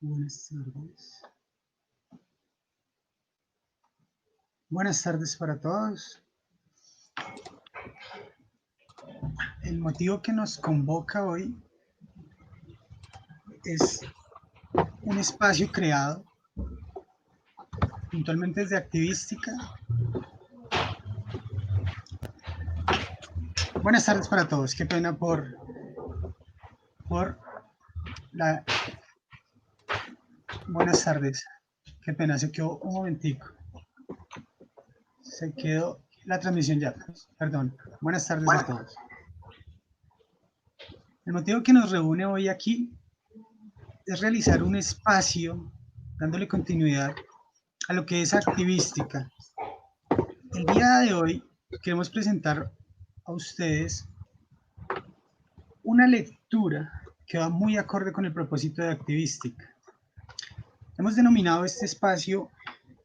Buenas tardes. Buenas tardes para todos. El motivo que nos convoca hoy es un espacio creado puntualmente desde Activística. Buenas tardes para todos. Qué pena por la... Buenas tardes. Qué pena, se quedó un momentico. Se quedó la transmisión ya. Perdón. Buenas tardes a todos. El motivo que nos reúne hoy aquí es realizar un espacio dándole continuidad a lo que es Activística. El día de hoy queremos presentar a ustedes una lectura que va muy acorde con el propósito de Activística. Hemos denominado este espacio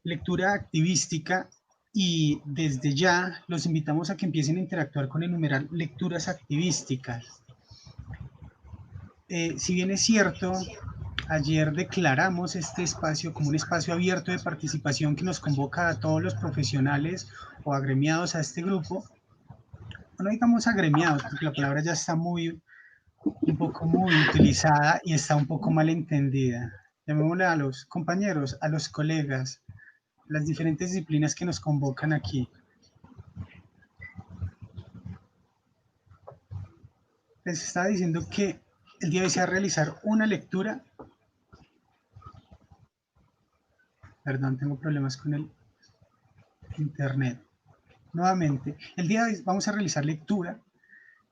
lectura activística y desde ya los invitamos a que empiecen a interactuar con el numeral lecturas activísticas. Si bien es cierto, ayer declaramos este espacio como un espacio abierto de participación que nos convoca a todos los profesionales o agremiados a este grupo. No digamos agremiados, porque la palabra ya está un poco muy utilizada y está un poco mal entendida. Llamémosle a los compañeros, a los colegas, las diferentes disciplinas que nos convocan aquí. Les estaba diciendo que el día de hoy se va a realizar una lectura. Perdón, tengo problemas con el internet. Nuevamente, el día de hoy vamos a realizar lectura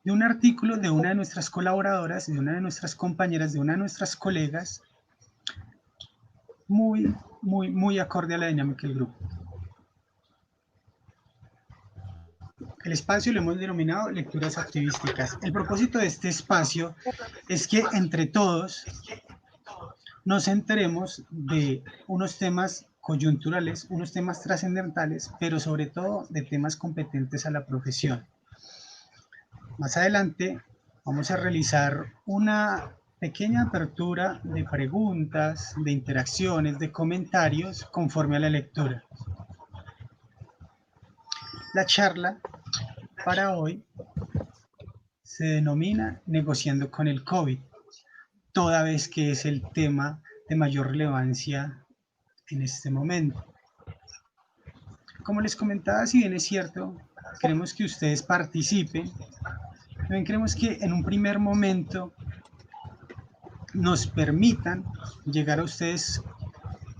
de un artículo de una de nuestras colaboradoras, de una de nuestras compañeras, de una de nuestras colegas, muy acorde a la dinámica del grupo. El espacio lo hemos denominado lecturas activísticas. El propósito de este espacio es que entre todos nos enteremos de unos temas coyunturales, unos temas trascendentales, pero sobre todo de temas competentes a la profesión. Más adelante vamos a realizar una pequeña apertura de preguntas, de interacciones, de comentarios conforme a la lectura. La charla para hoy se denomina Negociando con el COVID, toda vez que es el tema de mayor relevancia en este momento. Como les comentaba, si bien es cierto, queremos que ustedes participen, también queremos que en un primer momento nos permitan llegar a ustedes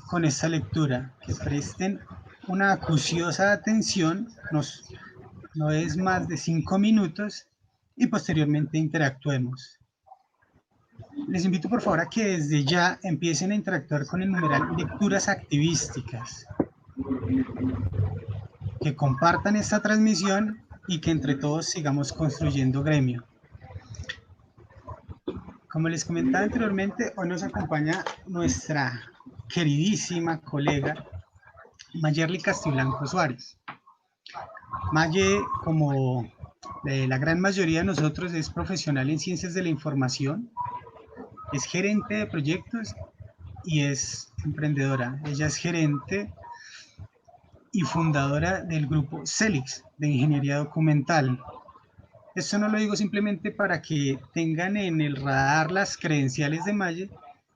con esta lectura, que presten una acuciosa atención, no es más de 5 minutos, y posteriormente interactuemos. Les invito por favor a que desde ya empiecen a interactuar con el numeral lecturas activísticas, que compartan esta transmisión y que entre todos sigamos construyendo gremio. Como les comentaba anteriormente, hoy nos acompaña nuestra queridísima colega Mayerly Castiblanco Suárez. Maye, como la gran mayoría de nosotros, es profesional en ciencias de la información, es gerente de proyectos y es emprendedora. Ella es gerente y fundadora del grupo CELIX de Ingeniería Documental. Esto no lo digo simplemente para que tengan en el radar las credenciales de Maye,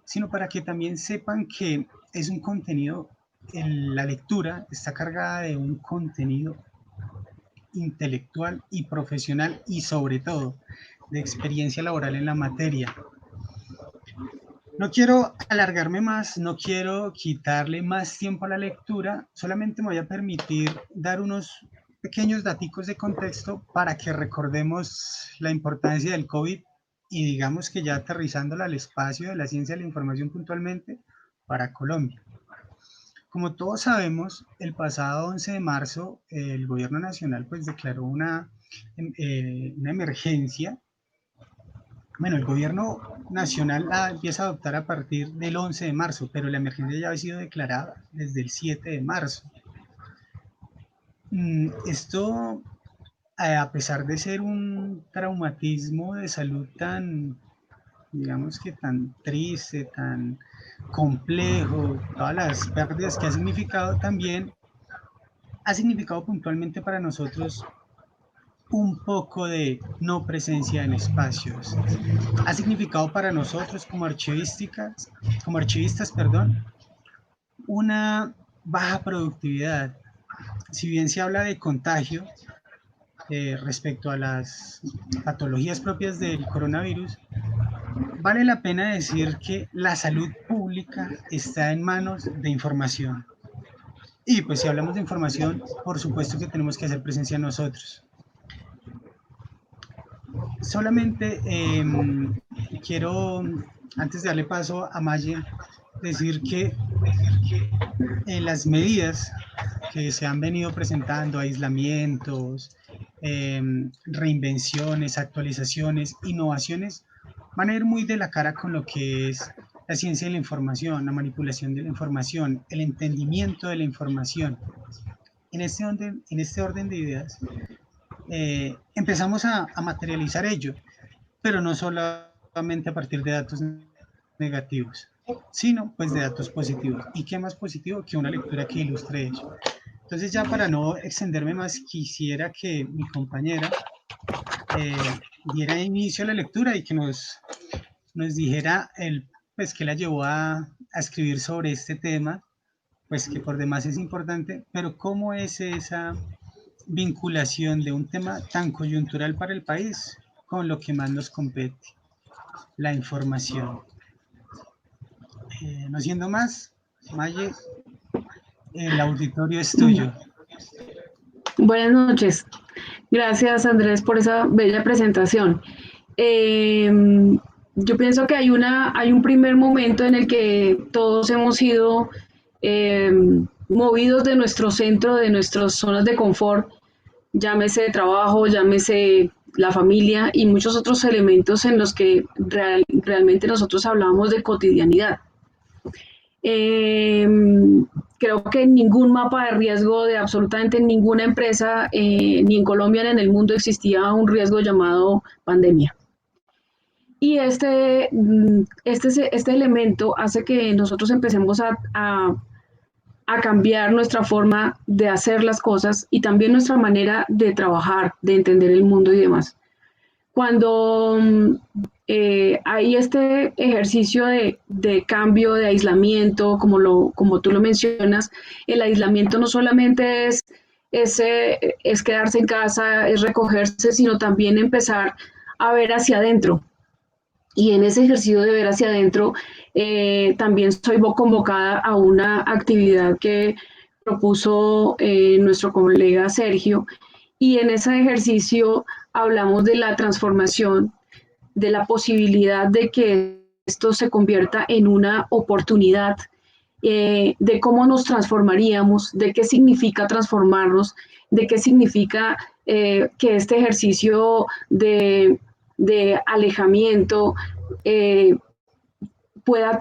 sino para que también sepan que es un contenido, la lectura está cargada de un contenido intelectual y profesional y sobre todo de experiencia laboral en la materia. No quiero alargarme más, no quiero quitarle más tiempo a la lectura, solamente me voy a permitir dar unos pequeños daticos de contexto para que recordemos la importancia del COVID y digamos que ya aterrizándola al espacio de la ciencia de la información puntualmente para Colombia. Como todos sabemos, el pasado 11 de marzo el gobierno nacional pues declaró una emergencia. Bueno, el gobierno nacional la empieza a adoptar a partir del 11 de marzo, pero la emergencia ya había sido declarada desde el 7 de marzo. Esto, a pesar de ser un traumatismo de salud tan digamos que tan triste, tan complejo, todas las pérdidas que ha significado, también ha significado puntualmente para nosotros un poco de no presencia en espacios. Ha significado para nosotros como archivistas, perdón, una baja productividad. Si bien se habla de contagio respecto a las patologías propias del coronavirus, vale la pena decir que la salud pública está en manos de información. Y pues si hablamos de información, por supuesto que tenemos que hacer presencia nosotros. Solamente quiero, antes de darle paso a Maye, decir que las medidas que se han venido presentando, aislamientos, reinvenciones, actualizaciones, innovaciones, van a ir muy de la cara con lo que es la ciencia de la información, la manipulación de la información, el entendimiento de la información. En este orden de ideas, empezamos a materializar ello, pero no solamente a partir de datos negativos, sino pues de datos positivos. ¿Y qué más positivo que una lectura que ilustre ello? Entonces ya para no extenderme más, quisiera que mi compañera diera inicio a la lectura y que nos dijera pues qué la llevó a escribir sobre este tema, pues que por demás es importante, pero cómo es esa vinculación de un tema tan coyuntural para el país con lo que más nos compete, la información. No siendo más, Maye, el auditorio es tuyo. Buenas noches. Gracias, Andrés, por esa bella presentación. Eh, yo pienso que hay un primer momento en el que todos hemos sido eh, movidos de nuestro centro, de nuestras zonas de confort, llámese trabajo, llámese la familia y muchos otros elementos en los que realmente nosotros hablamos de cotidianidad. Eh, Creo que ningún mapa de riesgo de absolutamente ninguna empresa, ni en Colombia ni en el mundo, existía un riesgo llamado pandemia. Y este elemento hace que nosotros empecemos a cambiar nuestra forma de hacer las cosas y también nuestra manera de trabajar, de entender el mundo y demás. Cuando hay este ejercicio de cambio, de aislamiento, como tú lo mencionas, el aislamiento no solamente es quedarse en casa, es recogerse, sino también empezar a ver hacia adentro. Y en ese ejercicio de ver hacia adentro, también soy convocada a una actividad que propuso nuestro colega Sergio, y en ese ejercicio hablamos de la transformación, de la posibilidad de que esto se convierta en una oportunidad, de cómo nos transformaríamos, de qué significa transformarnos, de qué significa que este ejercicio de alejamiento eh, pueda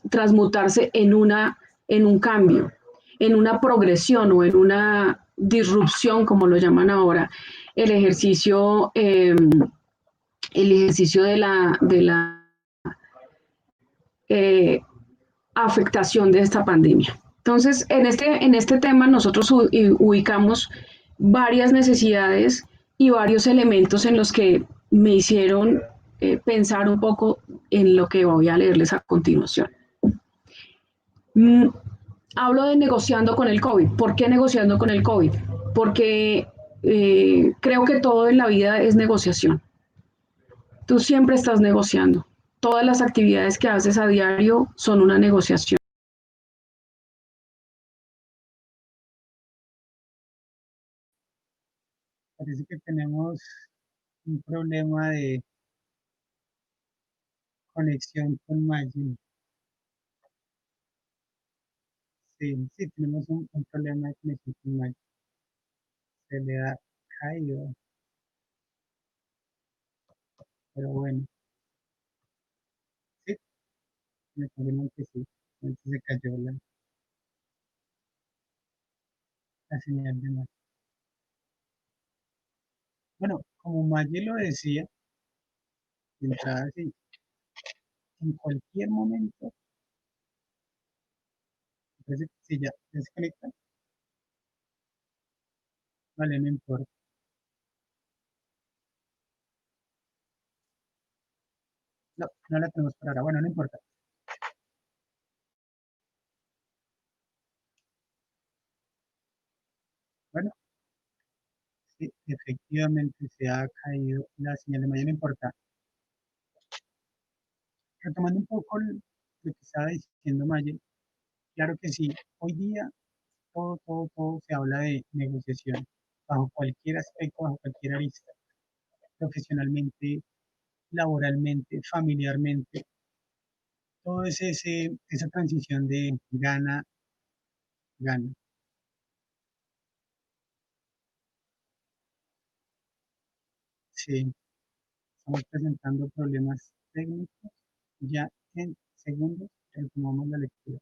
transmutarse en un cambio, en una progresión o en una disrupción, como lo llaman ahora, el ejercicio, el ejercicio de la eh, afectación de esta pandemia. Entonces, en este tema nosotros ubicamos varias necesidades y varios elementos en los que me hicieron pensar un poco en lo que voy a leerles a continuación. Mm, Hablo de negociando con el COVID. ¿Por qué negociando con el COVID? Porque creo que todo en la vida es negociación. Tú siempre estás negociando. Todas las actividades que haces a diario son una negociación. Parece que tenemos un problema de conexión con Maye. Sí, sí, tenemos un problema de conexión con Maye. Se le ha caído, pero bueno, sí, me confirman que sí. Entonces se cayó la señal de Maye. Bueno, como Maye lo decía, de entrada sí, en cualquier momento, parece que sí, ya se conecta, vale, no importa. No, no la tenemos por ahora, bueno, no importa. Bueno, sí, efectivamente se ha caído la señal de mañana, no importa. Retomando un poco lo que estaba diciendo Maye, claro que sí, hoy día todo se habla de negociación, bajo cualquier aspecto, bajo cualquier arista, profesionalmente, laboralmente, familiarmente, todo es esa transición de gana, gana. Sí, estamos presentando problemas técnicos, ya en segundos retomamos la lectura.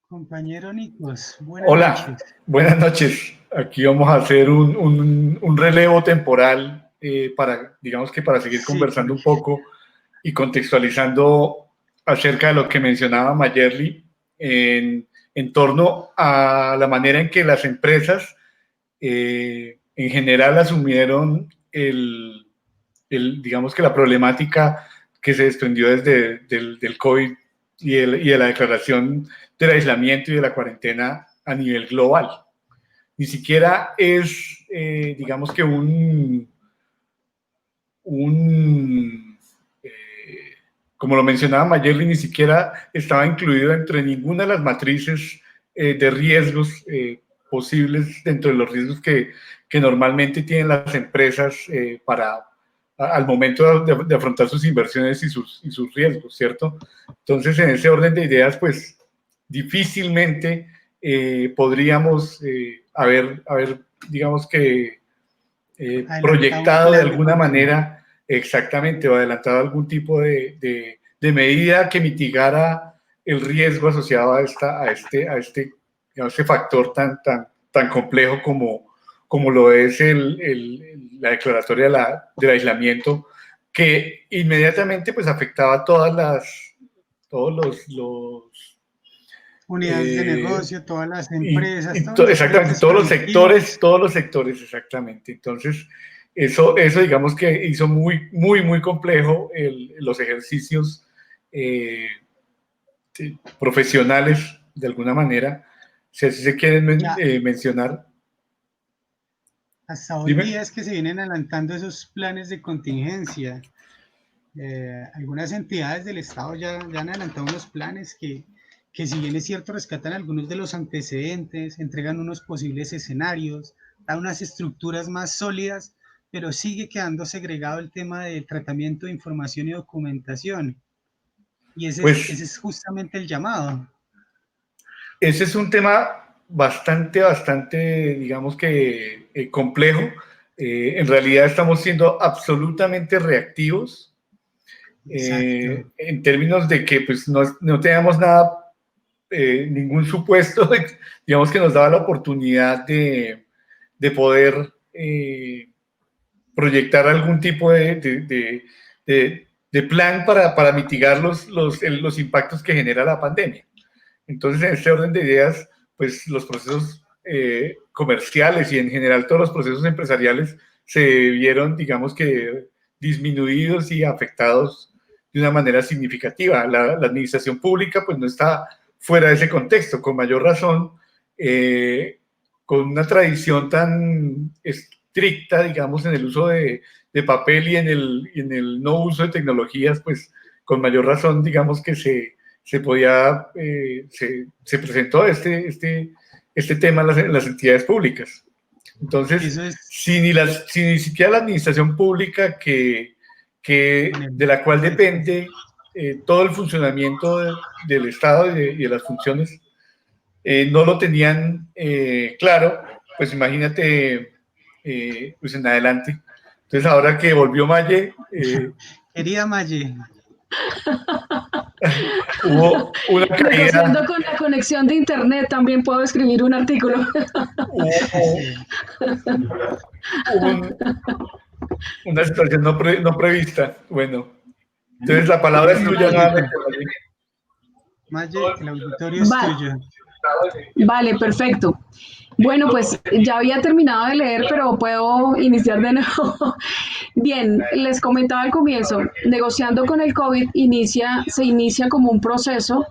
Compañero Nicos, buenas Hola, noches. buenas noches. Aquí vamos a hacer un relevo temporal para, digamos que para seguir Sí, conversando un poco y contextualizando acerca de lo que mencionaba Mayerly en torno a la manera en que las empresas en general asumieron digamos que la problemática que se desprendió desde del COVID y de la declaración del aislamiento y de la cuarentena a nivel global. Ni siquiera es, digamos que eh, como lo mencionaba Mayerly, ni siquiera estaba incluido entre ninguna de las matrices de riesgos posibles dentro de los riesgos que normalmente tienen las empresas al momento de afrontar sus inversiones y sus riesgos, ¿cierto? Entonces, en ese orden de ideas, pues difícilmente podríamos haber, digamos que, adelantado un proyectado de plan de alguna contención. manera exactamente o adelantado algún tipo de medida que mitigara el riesgo asociado a este factor tan complejo como lo es la declaratoria del aislamiento, que inmediatamente pues afectaba todos Unidades de eh, negocio, todas las empresas, todos los exactamente, frentes productivos. todos los sectores, exactamente. Entonces, eso digamos que hizo muy complejo los ejercicios eh, profesionales, de alguna manera, si así se quieren Ya mencionar. hasta hoy Dime. día es que se vienen adelantando esos planes de contingencia. Algunas entidades del Estado ya han adelantado unos planes que si bien es cierto rescatan algunos de los antecedentes, entregan unos posibles escenarios, dan unas estructuras más sólidas, pero sigue quedando segregado el tema del tratamiento de información y documentación. Y Pues ese es justamente el llamado. ese es un tema bastante, digamos que complejo. En realidad estamos siendo absolutamente reactivos en términos de que pues, no teníamos nada, ningún supuesto, digamos que nos daba la oportunidad de poder proyectar algún tipo de plan para mitigar los impactos que genera la pandemia. Entonces, en este orden de ideas, pues los procesos comerciales y en general todos los procesos empresariales se vieron, digamos que, disminuidos y afectados de una manera significativa. La administración pública pues no está fuera de ese contexto, con mayor razón, con una tradición tan estricta, digamos, en el uso de papel y en el no uso de tecnologías, pues con mayor razón, digamos que se presentó este tema en las entidades públicas. Entonces, si ni siquiera la administración pública de la cual depende todo el funcionamiento del Estado y de las funciones, no lo tenían claro, pues imagínate pues en adelante. Entonces, ahora que volvió Maye... Querida Maye, hubo una caída. Negociando con la conexión de internet también puedo escribir un artículo. Una situación no prevista. Bueno, entonces la palabra es tuya nuevamente. Maye, el auditorio es tuyo. Vale, perfecto. Bueno, pues ya había terminado de leer, pero puedo iniciar de nuevo. Bien, les comentaba al comienzo, negociando con el COVID se inicia como un proceso.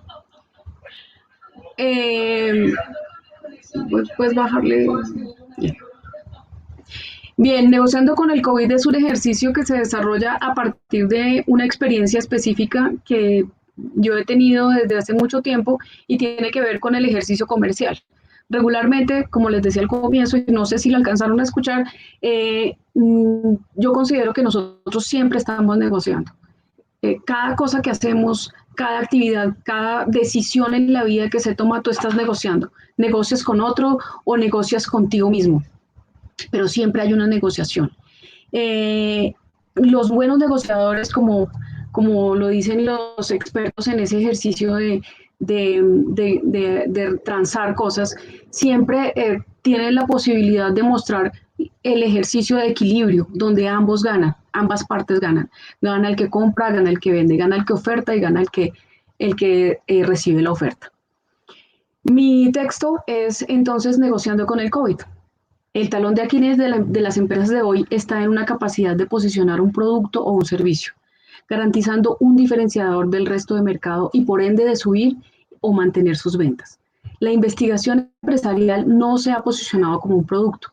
Pues bajarle. Bien, negociando con el COVID es un ejercicio que se desarrolla a partir de una experiencia específica que yo he tenido desde hace mucho tiempo y tiene que ver con el ejercicio comercial. Regularmente, como les decía al comienzo, y no sé si lo alcanzaron a escuchar, yo considero que nosotros siempre estamos negociando. Cada cosa que hacemos, cada actividad, cada decisión en la vida que se toma, tú estás negociando. Negocias con otro o negocias contigo mismo, pero siempre hay una negociación. Los buenos negociadores, como lo dicen los expertos en ese ejercicio de transar cosas, siempre tienen la posibilidad de mostrar el ejercicio de equilibrio, donde ambos ganan, ambas partes ganan. Gana el que compra, gana el que vende, gana el que oferta y gana el que recibe la oferta. Mi texto es entonces negociando con el COVID. El talón de Aquiles de las empresas de hoy está en una capacidad de posicionar un producto o un servicio, garantizando un diferenciador del resto de mercado y por ende de subir o mantener sus ventas. La investigación empresarial no se ha posicionado como un producto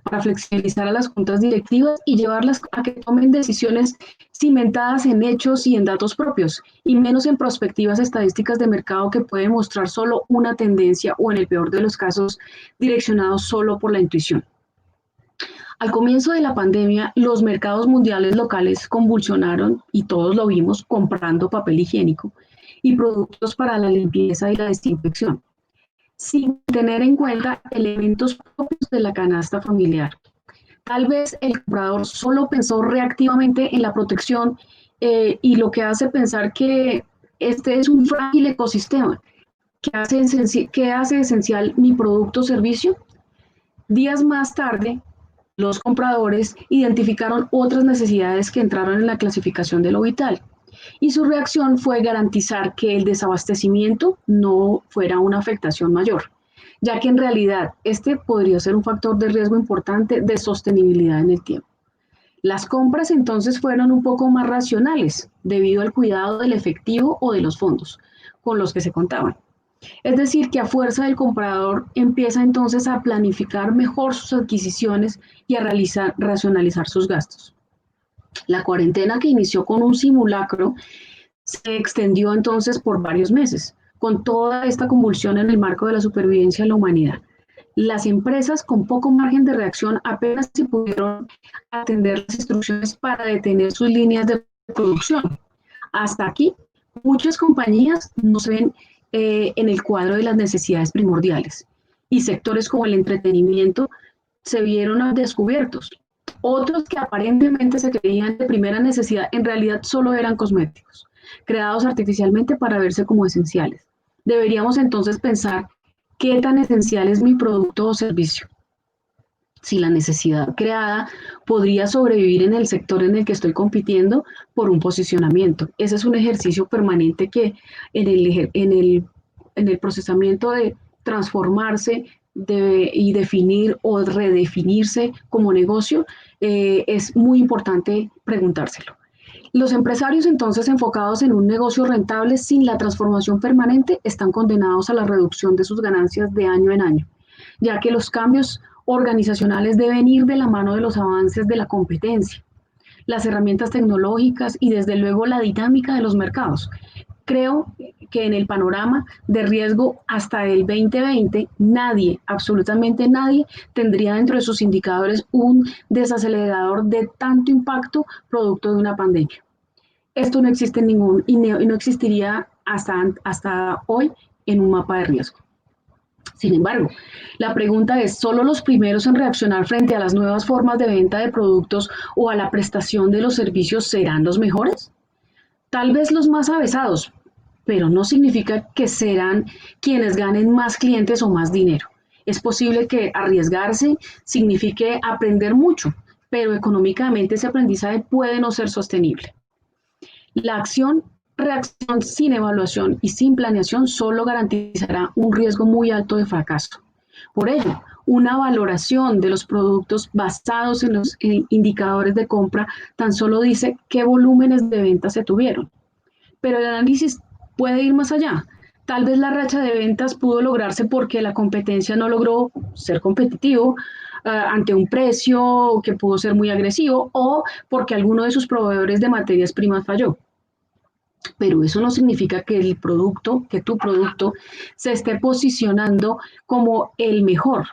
para flexibilizar a las juntas directivas y llevarlas a que tomen decisiones cimentadas en hechos y en datos propios y menos en perspectivas estadísticas de mercado que pueden mostrar solo una tendencia o en el peor de los casos direccionados solo por la intuición. Al comienzo de la pandemia, los mercados mundiales locales convulsionaron y todos lo vimos comprando papel higiénico y productos para la limpieza y la desinfección, sin tener en cuenta elementos propios de la canasta familiar. Tal vez el comprador solo pensó reactivamente en la protección y lo que hace pensar que este es un frágil ecosistema. ¿Qué hace esencial mi producto o servicio? Días más tarde, los compradores identificaron otras necesidades que entraron en la clasificación de lo vital y su reacción fue garantizar que el desabastecimiento no fuera una afectación mayor, ya que en realidad este podría ser un factor de riesgo importante de sostenibilidad en el tiempo. Las compras entonces fueron un poco más racionales debido al cuidado del efectivo o de los fondos con los que se contaban. Es decir, que a fuerza del comprador empieza entonces a planificar mejor sus adquisiciones y a racionalizar sus gastos. La cuarentena, que inició con un simulacro, se extendió entonces por varios meses, con toda esta convulsión en el marco de la supervivencia de la humanidad. Las empresas con poco margen de reacción apenas si pudieron atender las instrucciones para detener sus líneas de producción. Hasta aquí, muchas compañías no se ven en el cuadro de las necesidades primordiales y sectores como el entretenimiento se vieron descubiertos. Otros que aparentemente se creían de primera necesidad en realidad solo eran cosméticos, creados artificialmente para verse como esenciales. Deberíamos entonces pensar qué tan esencial es mi producto o servicio. Si la necesidad creada podría sobrevivir en el sector en el que estoy compitiendo por un posicionamiento. Ese es un ejercicio permanente que en el procesamiento de transformarse y definir o redefinirse como negocio, es muy importante preguntárselo. Los empresarios entonces enfocados en un negocio rentable sin la transformación permanente están condenados a la reducción de sus ganancias de año en año, ya que los cambios organizacionales deben ir de la mano de los avances de la competencia, las herramientas tecnológicas y desde luego la dinámica de los mercados. Creo que en el panorama de riesgo hasta el 2020, nadie, absolutamente nadie, tendría dentro de sus indicadores un desacelerador de tanto impacto producto de una pandemia. Esto no existe en ningún, y no existiría hasta hoy en un mapa de riesgo. Sin embargo, la pregunta es, ¿solo los primeros en reaccionar frente a las nuevas formas de venta de productos o a la prestación de los servicios serán los mejores? Tal vez los más avesados, pero no significa que serán quienes ganen más clientes o más dinero. Es posible que arriesgarse signifique aprender mucho, pero económicamente ese aprendizaje puede no ser sostenible. La reacción sin evaluación y sin planeación solo garantizará un riesgo muy alto de fracaso. Por ello, una valoración de los productos basados en los indicadores de compra tan solo dice qué volúmenes de ventas se tuvieron. Pero el análisis puede ir más allá. Tal vez la racha de ventas pudo lograrse porque la competencia no logró ser competitivo ante un precio que pudo ser muy agresivo o porque alguno de sus proveedores de materias primas falló. Pero eso no significa que tu producto, se esté posicionando como el mejor.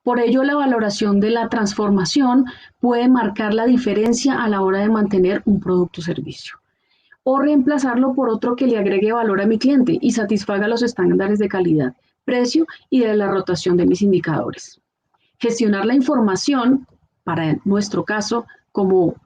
Por ello, la valoración de la transformación puede marcar la diferencia a la hora de mantener un producto o servicio, o reemplazarlo por otro que le agregue valor a mi cliente y satisfaga los estándares de calidad, precio y de la rotación de mis indicadores. Gestionar la información, para nuestro caso, como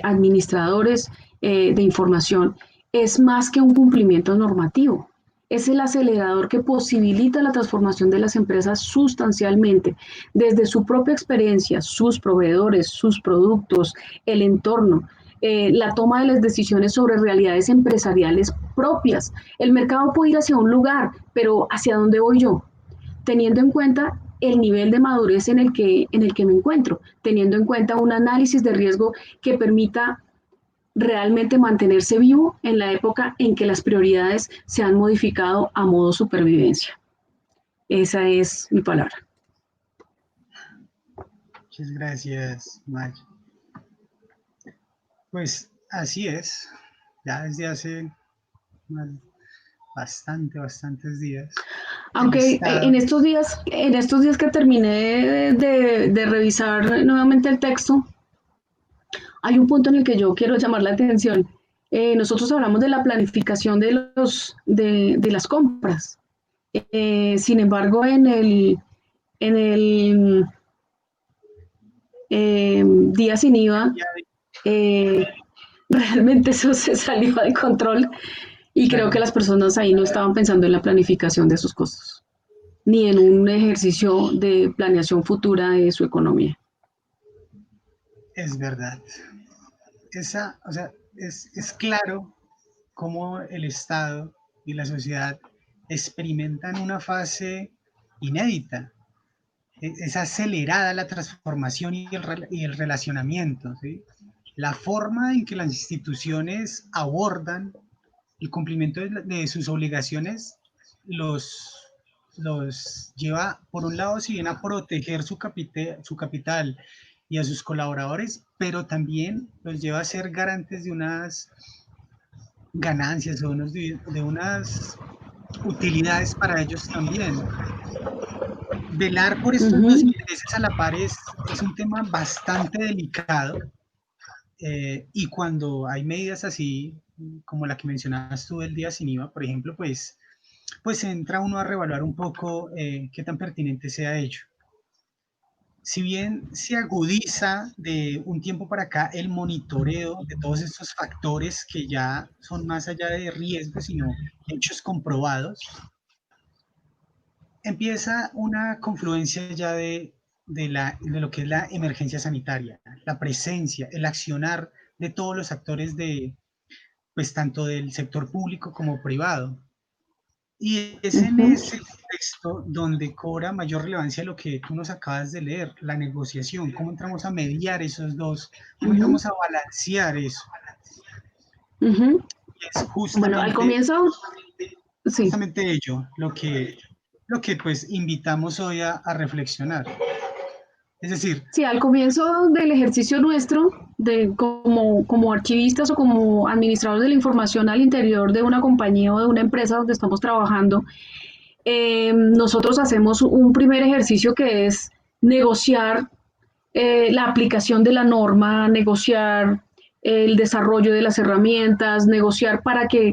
administradores de información, es más que un cumplimiento normativo. Es el acelerador que posibilita la transformación de las empresas sustancialmente, desde su propia experiencia, sus proveedores, sus productos, el entorno, la toma de las decisiones sobre realidades empresariales propias. El mercado puede ir hacia un lugar, pero ¿hacia dónde voy yo? Teniendo en cuenta el nivel de madurez en el que me encuentro, teniendo en cuenta un análisis de riesgo que permita realmente mantenerse vivo en la época en que las prioridades se han modificado a modo supervivencia. Esa es mi palabra. Muchas gracias, Maya. Pues así es, ya desde hace bastantes días. Aunque en estos días que terminé de revisar nuevamente el texto, hay un punto en el que yo quiero llamar la atención. Nosotros hablamos de la planificación de las compras. Sin embargo, en el día sin IVA, realmente eso se salió de control y creo que las personas ahí no estaban pensando en la planificación de sus costos, ni en un ejercicio de planeación futura de su economía. Es verdad. O sea, es claro cómo el Estado y la sociedad experimentan una fase inédita. Es acelerada la transformación y el relacionamiento, ¿sí? La forma en que las instituciones abordan el cumplimiento de sus obligaciones los lleva, por un lado, si bien a proteger su capital y a sus colaboradores, pero también los lleva a ser garantes de unas ganancias o de unas utilidades para ellos también. velar por estos dos intereses a la par es un tema bastante delicado, y cuando hay medidas así como la que mencionabas tú del día sin IVA, por ejemplo, pues entra uno a reevaluar un poco qué tan pertinente sea ello. Si bien se agudiza de un tiempo para acá el monitoreo de todos estos factores que ya son más allá de riesgos, sino hechos comprobados, empieza una confluencia ya de lo que es la emergencia sanitaria, la presencia, el accionar de todos los actores pues tanto del sector público como privado. Y es en ese contexto donde cobra mayor relevancia lo que tú nos acabas de leer, la negociación, cómo entramos a mediar esos dos, cómo entramos a balancear eso. Y es Bueno, al comienzo, sí. Justamente ello lo que pues invitamos hoy a reflexionar. Es decir, sí, al comienzo del ejercicio nuestro, como archivistas o como administradores de la información al interior de una compañía o de una empresa donde estamos trabajando, nosotros hacemos un primer ejercicio que es negociar la aplicación de la norma, negociar el desarrollo de las herramientas, negociar para que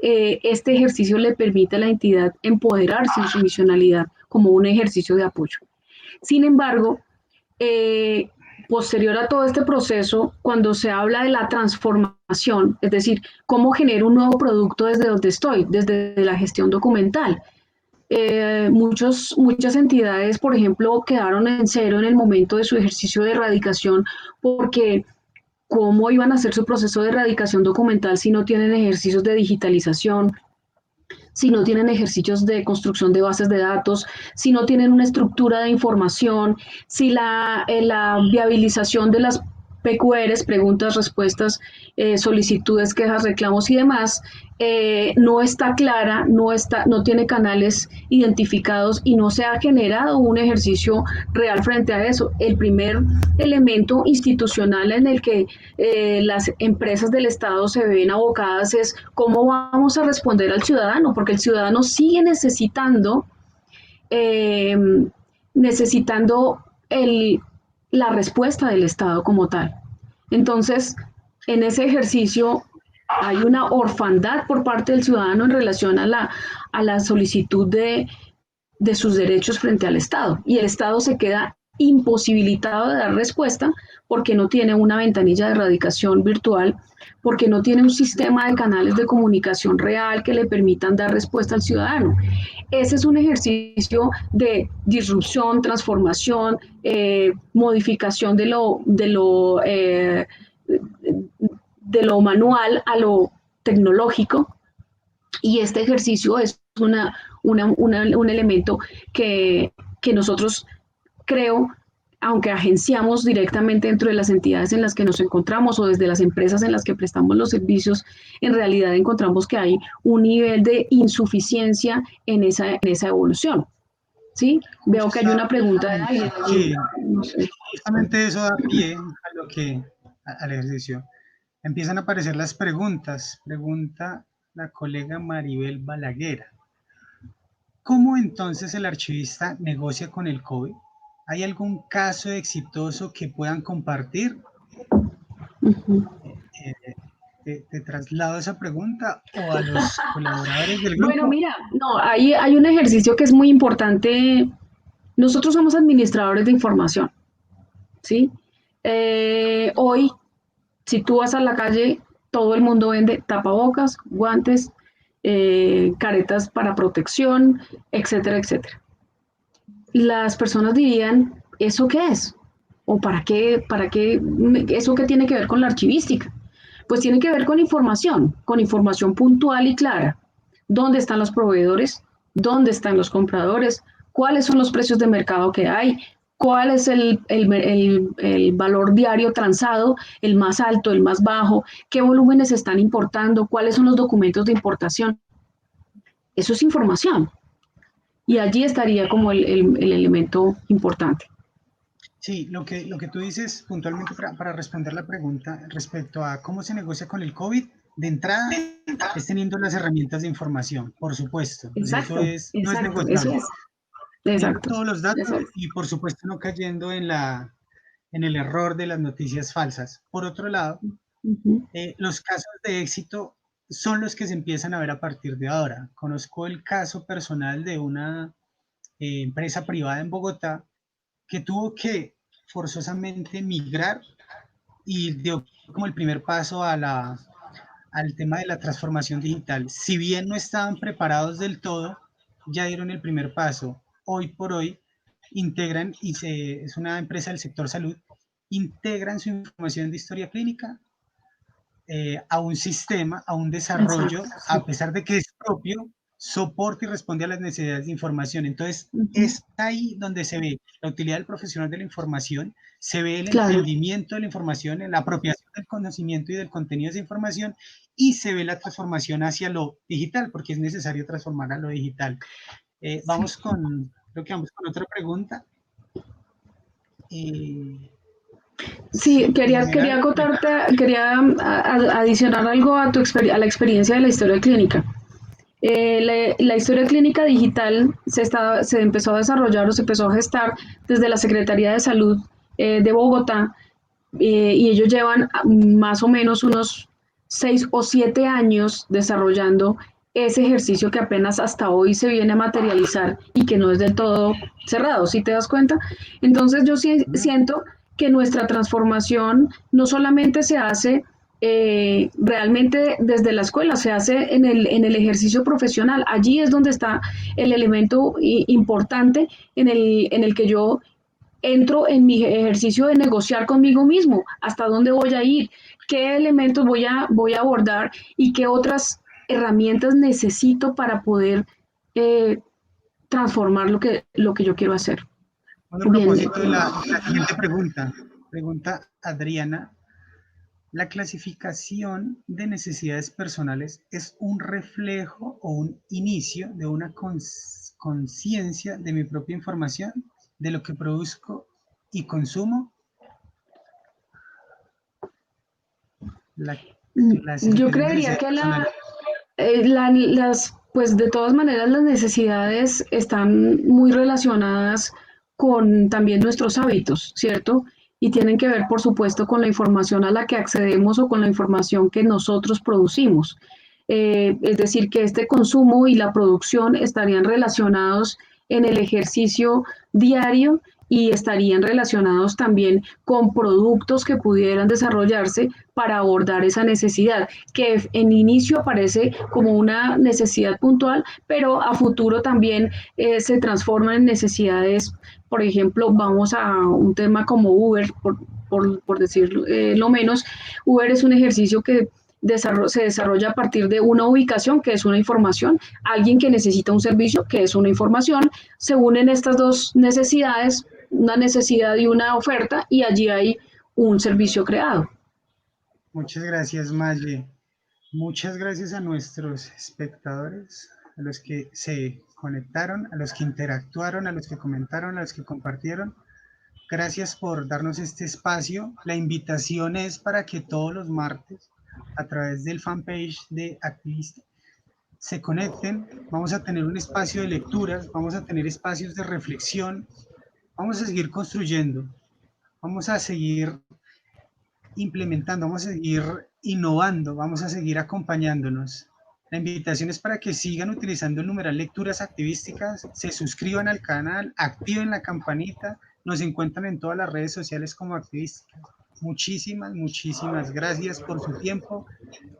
este ejercicio le permita a la entidad empoderarse en su misionalidad como un ejercicio de apoyo. Sin embargo, posterior a todo este proceso, cuando se habla de la transformación, es decir, cómo genero un nuevo producto desde donde estoy, desde la gestión documental. Muchas entidades, por ejemplo, quedaron en cero en el momento de su ejercicio de erradicación porque cómo iban a hacer su proceso de erradicación documental si no tienen ejercicios de digitalización, si no tienen ejercicios de construcción de bases de datos, si no tienen una estructura de información, si la viabilización de las PQRs, preguntas, respuestas, solicitudes, quejas, reclamos y demás, no está clara, no tiene canales identificados y no se ha generado un ejercicio real frente a eso. El primer elemento institucional en el que las empresas del Estado se ven abocadas es cómo vamos a responder al ciudadano, porque el ciudadano sigue necesitando la respuesta del Estado como tal. Entonces, en ese ejercicio hay una orfandad por parte del ciudadano en relación a la solicitud de sus derechos frente al Estado. Y el Estado se queda imposibilitado de dar respuesta porque no tiene una ventanilla de erradicación virtual, porque no tiene un sistema de canales de comunicación real que le permitan dar respuesta al ciudadano. Ese es un ejercicio de disrupción, transformación, modificación de lo manual a lo tecnológico, y este ejercicio es un elemento que nosotros, creo, aunque agenciamos directamente dentro de las entidades en las que nos encontramos o desde las empresas en las que prestamos los servicios, en realidad encontramos que hay un nivel de insuficiencia en esa evolución. ¿Sí? Veo que hay una pregunta de alguien. Sí, no sé. Justamente eso da pie al ejercicio. Empiezan a aparecer las preguntas. Pregunta la colega Maribel Balaguer. ¿Cómo entonces el archivista negocia con el COVID? ¿Hay algún caso exitoso que puedan compartir? Te traslado esa pregunta o a los colaboradores del grupo. Bueno, mira, no, hay un ejercicio que es muy importante. Nosotros somos administradores de información, ¿sí? Hoy, si tú vas a la calle, todo el mundo vende tapabocas, guantes, caretas para protección, etcétera, etcétera. Las personas dirían, ¿eso qué es? ¿O para qué? ¿Eso qué tiene que ver con la archivística? Pues tiene que ver con información puntual y clara. ¿Dónde están los proveedores? ¿Dónde están los compradores? ¿Cuáles son los precios de mercado que hay? ¿Cuál es el valor diario transado, el más alto, el más bajo? ¿Qué volúmenes se están importando? ¿Cuáles son los documentos de importación? Eso es información. Y allí estaría como el elemento importante. Sí, lo que tú dices puntualmente para responder la pregunta respecto a cómo se negocia con el COVID, de entrada es teniendo las herramientas de información, por supuesto. Exacto, Eso no es negociable. Eso es. teniendo exacto, todos los datos exacto. y por supuesto no cayendo en el error de las noticias falsas. Por otro lado, Ujú. los casos de éxito son los que se empiezan a ver a partir de ahora. Conozco el caso personal de una empresa privada en Bogotá que tuvo que forzosamente migrar y dio como el primer paso al tema de la transformación digital. Si bien no estaban preparados del todo, ya dieron el primer paso. Hoy por hoy integran, es una empresa del sector salud, integran su información de historia clínica a un sistema, a un desarrollo, Exacto, sí. a pesar de que es propio, soporta y responde a las necesidades de información. Entonces, Ujú. es ahí donde se ve la utilidad del profesional de la información, se ve el Claro, entendimiento de la información, la apropiación del conocimiento y del contenido de esa información, y se ve la transformación hacia lo digital, porque es necesario transformar a lo digital. sí. Creo que vamos con otra pregunta. Eh, Sí, sí, en quería general, acotarte, quería adicionar algo a a la experiencia de la historia clínica. La historia clínica digital se empezó a desarrollar o se empezó a gestar desde la Secretaría de Salud de Bogotá, y ellos llevan más o menos unos 6 o 7 años desarrollando ese ejercicio que apenas hasta hoy se viene a materializar y que no es del todo cerrado, ¿sí te das cuenta? Entonces yo sí siento que nuestra transformación no solamente se hace realmente desde la escuela, se hace en el ejercicio profesional. Allí es donde está el elemento importante en el que yo entro en mi ejercicio de negociar conmigo mismo, hasta dónde voy a ir, qué elementos voy a abordar y qué otras herramientas necesito para poder eh, transformar lo que yo quiero hacer. a Bien, propósito de la siguiente pregunta, pregunta Adriana, ¿la clasificación de necesidades personales es un reflejo o un inicio de una conciencia de mi propia información, de lo que produzco y consumo? La yo clasificación de creería necesidades que personales. pues de todas maneras las necesidades están muy relacionadas con también nuestros hábitos, ¿cierto? Y tienen que ver, por supuesto, con la información a la que accedemos o con la información que nosotros producimos. Es decir, que este consumo y la producción estarían relacionados en el ejercicio diario y estarían relacionados también con productos que pudieran desarrollarse para abordar esa necesidad, que en inicio aparece como una necesidad puntual, pero a futuro también se transforman en necesidades. Por ejemplo, vamos a un tema como Uber, por decir lo menos. Uber es un ejercicio que se desarrolla a partir de una ubicación, que es una información, alguien que necesita un servicio, que es una información, se unen estas dos necesidades, una necesidad y una oferta, y allí hay un servicio creado. Muchas gracias, Maye. Muchas gracias a nuestros espectadores, a los que se conectaron, a los que interactuaron, a los que comentaron, a los que compartieron. Gracias por darnos este espacio. La invitación es para que todos los martes, a través del fanpage de Activista, se conecten. Vamos a tener un espacio de lecturas, vamos a tener espacios de reflexión, vamos a seguir construyendo, vamos a seguir implementando, vamos a seguir innovando, vamos a seguir acompañándonos. La invitación es para que sigan utilizando el numeral Lecturas Activísticas, se suscriban al canal, activen la campanita, nos encuentran en todas las redes sociales como Activísticas. Muchísimas, muchísimas gracias por su tiempo,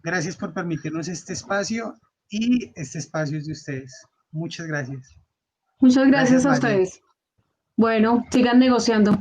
gracias por permitirnos este espacio y este espacio es de ustedes. Muchas gracias. Muchas Gracias, gracias a Maye. ustedes. Bueno, sigan negociando.